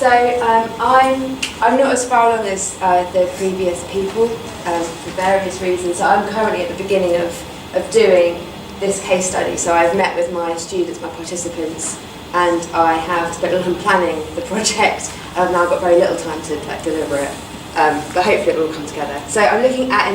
I'm not as far along as the previous people for various reasons. So I'm currently at the beginning of doing this case study. So I've met with my students, my participants, and I have spent a lot of time planning the project. I've now got very little time to deliver it, but hopefully it will all come together. So I'm looking at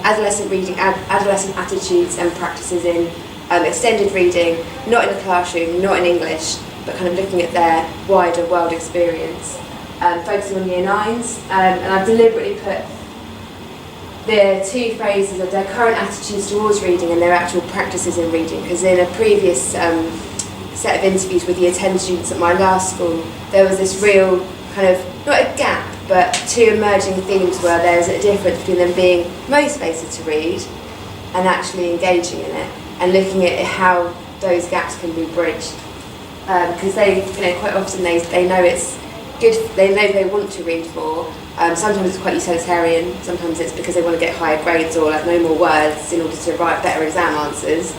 adolescent reading, adolescent attitudes and practices in extended reading, not in the classroom, not in English, but kind of looking at their wider world experience, focusing on year 9s, and I've deliberately put the two phrases of their current attitudes towards reading and their actual practices in reading, because in a previous set of interviews with the 10 students at my last school, there was this real kind of, not a gap, but two emerging themes where there's a difference between them being motivated to read and actually engaging in it, and looking at how those gaps can be bridged. Because they, quite often they know it's good, they know they want to read more. Sometimes it's quite utilitarian, sometimes it's because they want to get higher grades or no more words in order to write better exam answers.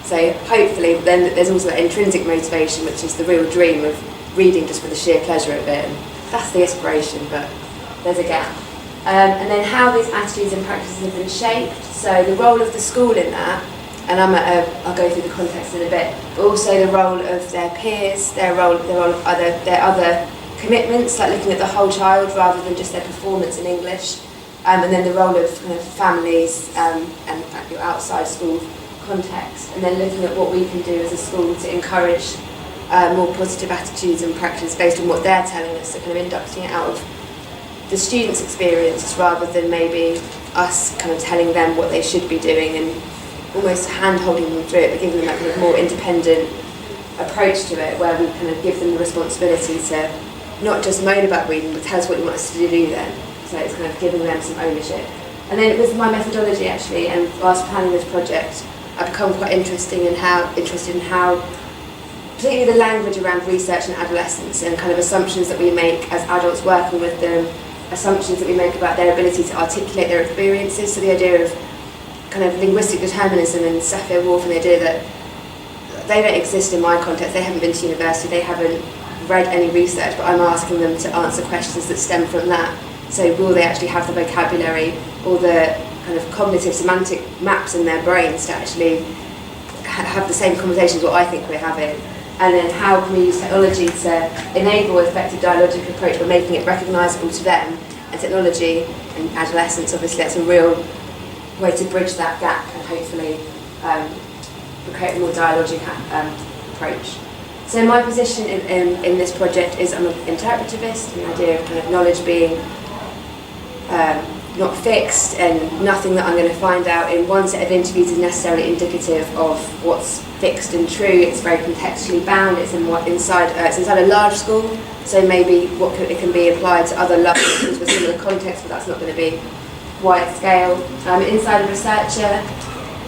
So hopefully then there's also that intrinsic motivation, which is the real dream of reading just for the sheer pleasure of it. And that's the inspiration, but there's a gap. And then how these attitudes and practices have been shaped. So the role of the school in that, and I'll go through the context in a bit, but also the role of their peers, their role of their other commitments, like looking at the whole child rather than just their performance in English, and then the role of kind of families and your outside school context, and then looking at what we can do as a school to encourage more positive attitudes and practice based on what they're telling us, so kind of inducting it out of the students' experience rather than maybe us kind of telling them what they should be doing and almost hand-holding them through it, but giving them that kind of more independent approach to it, where we kind of give them the responsibility to not just moan about reading, but tell us what you want us to do then. So it's kind of giving them some ownership. And then with my methodology actually, and whilst planning this project, I've become quite interested in how, particularly the language around research and adolescence and kind of assumptions that we make as adults working with them, assumptions that we make about their ability to articulate their experiences. So the idea of kind of linguistic determinism and Sapir-Whorf, and the idea that they don't exist in my context, they haven't been to university, they haven't read any research, but I'm asking them to answer questions that stem from that. So will they actually have the vocabulary or the kind of cognitive semantic maps in their brains to actually have the same conversations what I think we're having? And then how can we use technology to enable effective dialogic approach by making it recognisable to them? And technology and adolescence, obviously, that's a real way to bridge that gap and hopefully create a more dialogic approach. So my position in this project is I'm an interpretivist, the idea of kind of knowledge being not fixed, and nothing that I'm going to find out in one set of interviews is necessarily indicative of what's fixed and true. It's very contextually bound. It's inside a large school, so maybe it can be applied to other large schools with similar context, but that's not going to be wide scale. I'm inside a researcher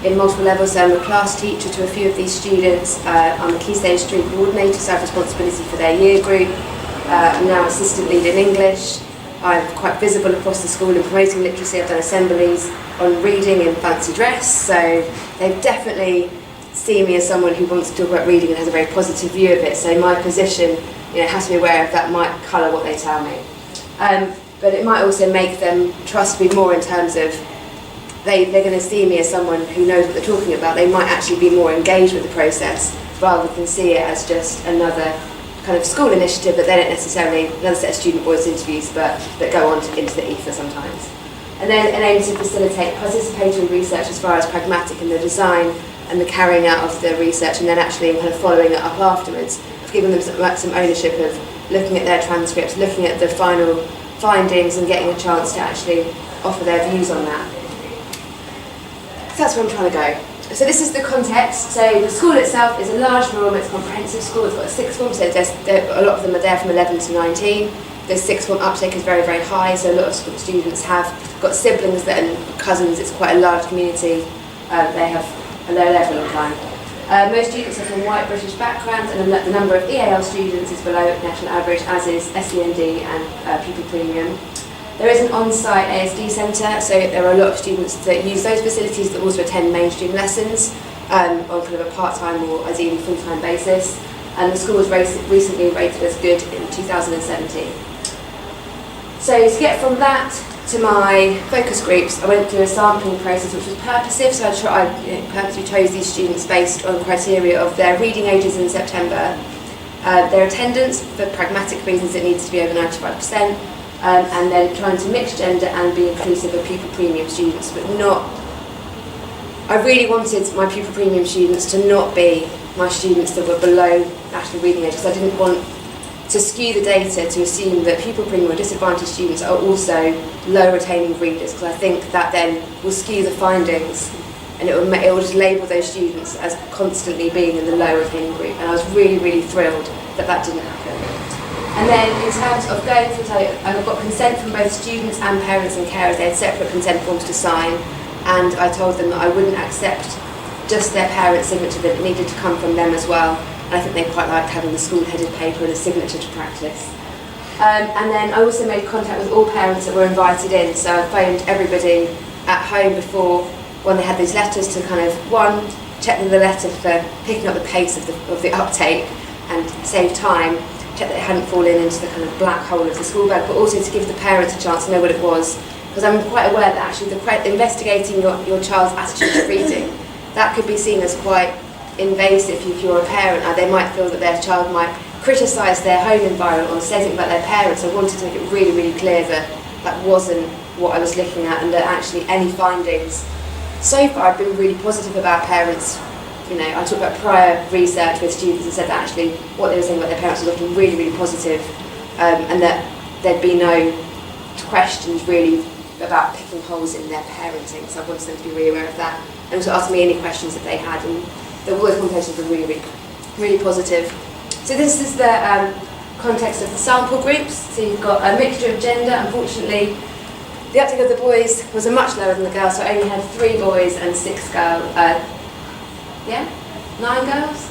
in multiple levels, so I'm a class teacher to a few of these students. I'm a Key Stage 3 coordinator, so I have responsibility for their year group. I'm now assistant lead in English. I'm quite visible across the school in promoting literacy. I've done assemblies on reading in fancy dress, so they've definitely seen me as someone who wants to talk about reading and has a very positive view of it. So my position, has to be aware of that might colour what they tell me. But it might also make them trust me more in terms of they're going to see me as someone who knows what they're talking about. They might actually be more engaged with the process rather than see it as just another kind of school initiative that they don't necessarily, another set of student voice interviews, but that go on into the ether sometimes. And then an aim to facilitate participatory research as far as pragmatic in the design and the carrying out of the research, and then actually kind of following it up afterwards, giving them some ownership of looking at their transcripts, looking at the final findings and getting a chance to actually offer their views on that. So that's where I'm trying to go. So this is the context. So the school itself is a large room, it's a comprehensive school, it's got a sixth form, so a lot of them are there from 11 to 19. The sixth form uptake is very, very high, so a lot of students have got siblings and cousins. It's quite a large community. They have a low level of time. Most students are from white British backgrounds, and the number of EAL students is below national average, as is SEND and pupil premium. There is an on-site ASD centre, so there are a lot of students that use those facilities that also attend mainstream lessons on kind of a part-time or ideally full-time basis. and the school was recently rated as good in 2017. So to get from that to my focus groups, I went through a sampling process which was purposive, so I purposely chose these students based on criteria of their reading ages in September, their attendance, for pragmatic reasons it needs to be over 95%, and then trying to mix gender and be inclusive of pupil premium students, but not, I really wanted my pupil premium students to not be my students that were below national reading age, because I didn't want to skew the data to assume that pupil premium or disadvantaged students are also low retaining readers, because I think that then will skew the findings and it will just label those students as constantly being in the low retaining group, and I was really, really thrilled that that didn't happen. And then in terms of going through, I've got consent from both students and parents and carers. They had separate consent forms to sign, and I told them that I wouldn't accept just their parents' signature, that it needed to come from them as well. And I think they quite liked having the school-headed paper and a signature to practice. And then I also made contact with all parents that were invited in, so I phoned everybody at home before, when they had these letters, to kind of, one, check the letter for picking up the pace of the uptake and save time, check that it hadn't fallen into the kind of black hole of the school bag, but also to give the parents a chance to know what it was, because I'm quite aware that actually investigating your child's attitude to reading, that could be seen as quite invasive if you're a parent. They might feel that their child might criticise their home environment or say something about their parents. I wanted to make it really, really clear that that wasn't what I was looking at, and that actually any findings so far I've been really positive about parents. You know, I talked about prior research with students and said that actually what they were saying about their parents was often really, really positive, and that there'd be no questions really about picking holes in their parenting. So I wanted them to be really aware of that, and also ask me any questions that they had, and all those conversations were really, really, really positive. So this is the context of the sample groups. So you've got a mixture of gender. Unfortunately, the uptake of the boys was much lower than the girls, so I only had 3 boys and 6 girls. 9 girls?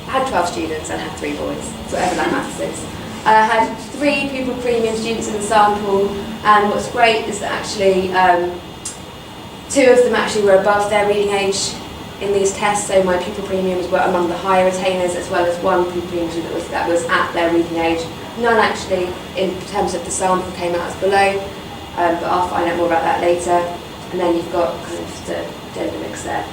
I had 12 students and had 3 boys, so whatever that maths is. I had 3 pupil premium students in the sample, and what's great is that actually 2 of them actually were above their reading age in these tests, so my pupil premiums were among the higher retainers, as well as 1 pupil premium student that was at their reading age. None actually, in terms of the sample, came out as below, but I'll find out more about that later. And then you've got kind of the gender mix there.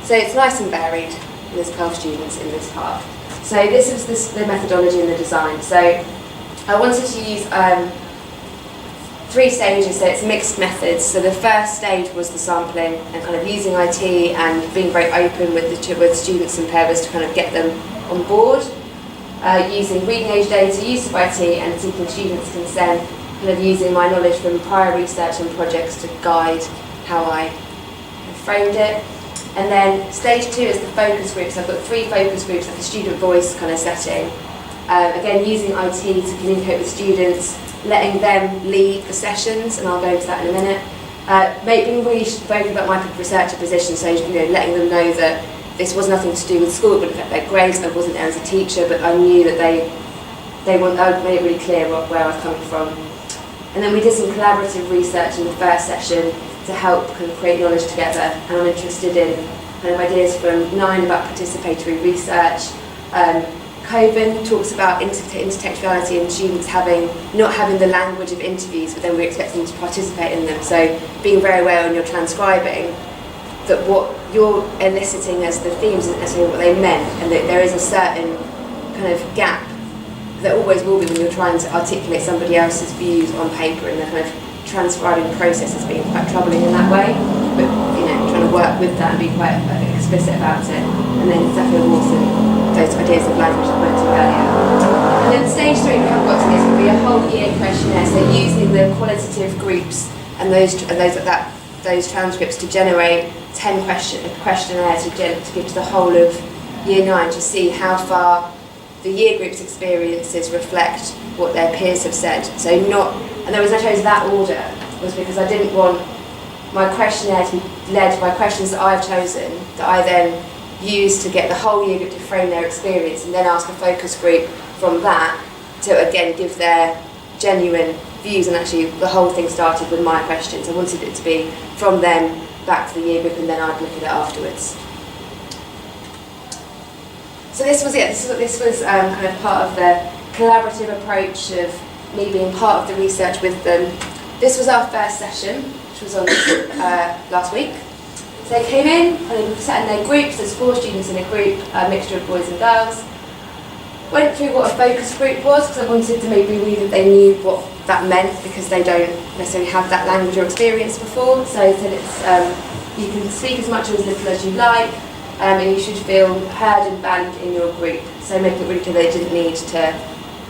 So it's nice and varied, and there's 12 students in this part. So this is the methodology and the design. So I wanted to use 3 stages, so it's mixed methods. So the first stage was the sampling and kind of using IT and being very open with students and parents to kind of get them on board, using reading age data, use of IT, and seeking students' consent, kind of using my knowledge from prior research and projects to guide how I framed it. And then stage 2 is the focus groups. I've got 3 focus groups, like a student voice kind of setting. Again, using IT to communicate with students, letting them lead the sessions, and I'll go into that in a minute. Being really vocal about my researcher position, so letting them know that this was nothing to do with school, but in fact their grades. I wasn't there as a teacher, but I knew that I made it really clear where I was coming from. And then we did some collaborative research in the first session to help kind of create knowledge together, and I'm interested in kind of ideas from 9 about participatory research. Coven talks about intertextuality and students not having the language of interviews, but then we're expecting them to participate in them. So being very aware when you're transcribing that what you're eliciting as the themes isn't necessarily what they meant, and that there is a certain kind of gap that always will be when you're trying to articulate somebody else's views on paper, and the kind of transcribing process has been quite troubling in that way. But trying to work with that and be quite explicit about it, and then definitely also those ideas of language I went to earlier. And then stage 3 we haven't got to this will be a whole year questionnaire, so using the qualitative groups and those transcripts to generate 10 questionnaires to give to the whole of year 9 to see how far the year group's experiences reflect what their peers have said. And the reason I chose that order was because I didn't want my questionnaire to be led by questions that I've chosen, that I then use to get the whole year group to frame their experience, and then ask a focus group from that to again give their genuine views. And actually the whole thing started with my questions. I wanted it to be from them back to the year group, and then I'd look at it afterwards. So this was it. This was kind of part of the collaborative approach of me being part of the research with them. This was our first session, which was on last week. So they came in and they sat in their groups. There's 4 students in a group, a mixture of boys and girls. Went through what a focus group was because I wanted to maybe read that they knew what that meant because they don't necessarily have that language or experience before. So I said it's you can speak as much or as little as you like, and you should feel heard and valued in your group. So making it really clear they didn't need to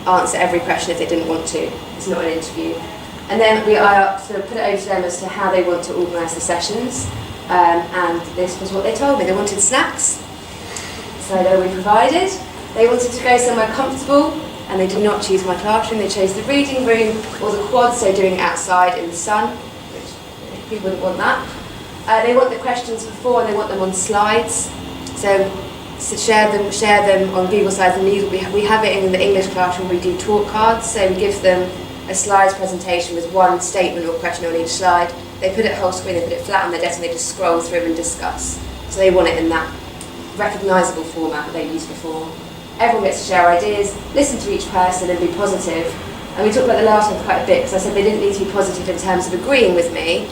answer every question if they didn't want to. It's not an interview. And then I sort of put it over to them as to how they want to organise the sessions. And this was what they told me. They wanted snacks, so they were provided. They wanted to go somewhere comfortable, and they did not choose my classroom. They chose the reading room or the quad, so doing it outside in the sun, which people wouldn't want that. They want the questions before, and they want them on slides. So share them on Google Slides. And we have it in the English classroom. We do talk cards, so we give them a slides presentation with one statement or question on each slide. They put it whole screen, they put it flat on their desk, and they just scroll through and discuss. So they want it in that recognisable format that they used before. Everyone gets to share ideas, listen to each person and be positive. And we talked about the last one quite a bit because I said they didn't need to be positive in terms of agreeing with me,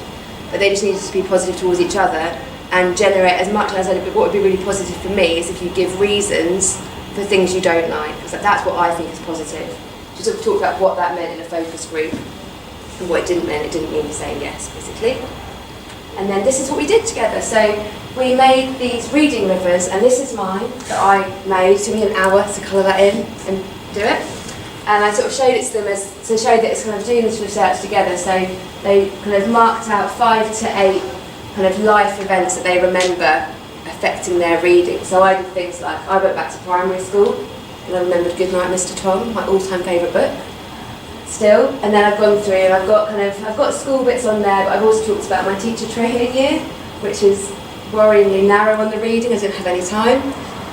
but they just needed to be positive towards each other and generate as much as I said. What would be really positive for me is if you give reasons for things you don't like, because that's what I think is positive. Just sort of talk about what that meant in a focus group and what it didn't mean. It didn't mean saying yes, basically. And then this is what we did together. So we made these reading rivers, and this is mine that I made. It took me an hour to colour that in and do it. And I sort of showed it to them to show that it's kind of doing this research together. So they kind of marked out 5 to 8 kind of life events that they remember affecting their reading. So I did things like, I went back to primary school, and I remembered Goodnight Mr. Tom, my all-time favourite book. Still, and then I've gone through and I've got school bits on there, but I've also talked about my teacher training year, which is worryingly narrow on the reading. I didn't have any time.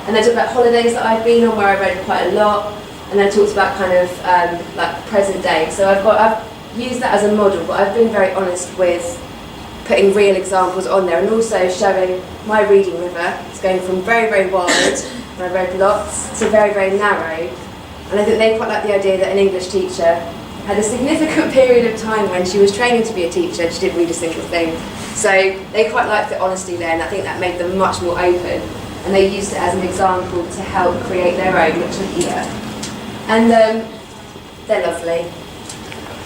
And then I talked about holidays that I've been on where I read quite a lot, and then I talked about kind of like present day. So I've used that as a model, but I've been very honest with putting real examples on there and also showing my reading river. It's going from very, very wide, and I read lots, to very, very narrow. And I think they quite like the idea that an English teacher had a significant period of time when she was training to be a teacher and she didn't read a single thing. So they quite liked the honesty there, and I think that made them much more open. And they used it as an example to help create their own, which are here. And they're lovely.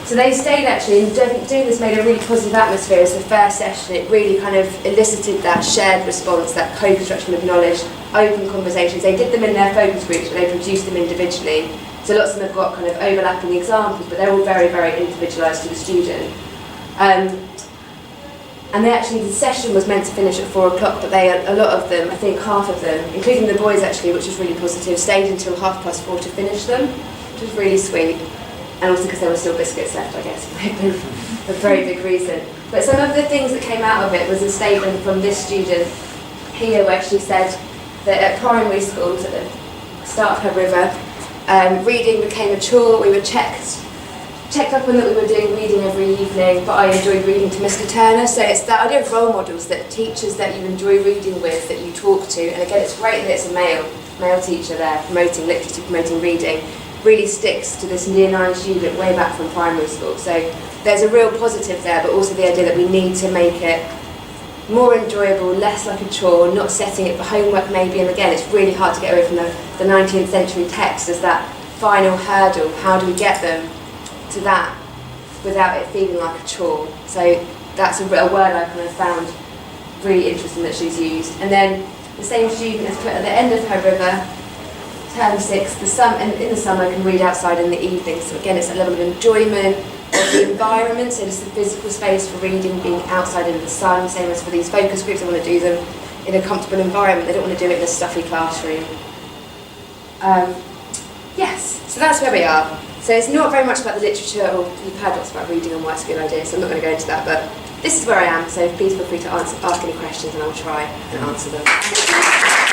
So they stayed actually, and doing this made a really positive atmosphere as the first session. It really kind of elicited that shared response, that co-construction of knowledge, open conversations. They did them in their focus groups, but they produced them individually. So lots of them have got kind of overlapping examples, but they're all very, very individualised to the student. And they actually, the session was meant to finish at 4 o'clock, but a lot of them, I think half of them, including the boys actually, which was really positive, stayed until 4:30 to finish them, which was really sweet. And also because there were still biscuits left, I guess, might have been a very big reason. But some of the things that came out of it was a statement from this student here, where she said that at primary school, at the start of her river, reading became a chore. We were checked up on that we were doing reading every evening, but I enjoyed reading to Mr. Turner. So it's that idea of role models, that teachers that you enjoy reading with, that you talk to, and again it's great that it's a male teacher there promoting literacy, promoting reading, really sticks to this year 9 student way back from primary school. So there's a real positive there, but also the idea that we need to make it more enjoyable, less like a chore, not setting it for homework maybe. And again, it's really hard to get away from the 19th century text as that final hurdle. How do we get them to that without it feeling like a chore? So that's a word I kind of found really interesting that she's used. And then the same student has put at the end of her river, term 6, in the summer can read outside in the evening. So again, it's a level of enjoyment of the environment, so just the physical space for reading, being outside in the sun. Same as for these focus groups, they want to do them in a comfortable environment. They don't want to do it in a stuffy classroom. Yes, so that's where we are. So it's not very much about the literature, or you've heard lots about reading and why it's a good idea, so I'm not going to go into that, but this is where I am, so please feel free to ask any questions and I'll try and answer them.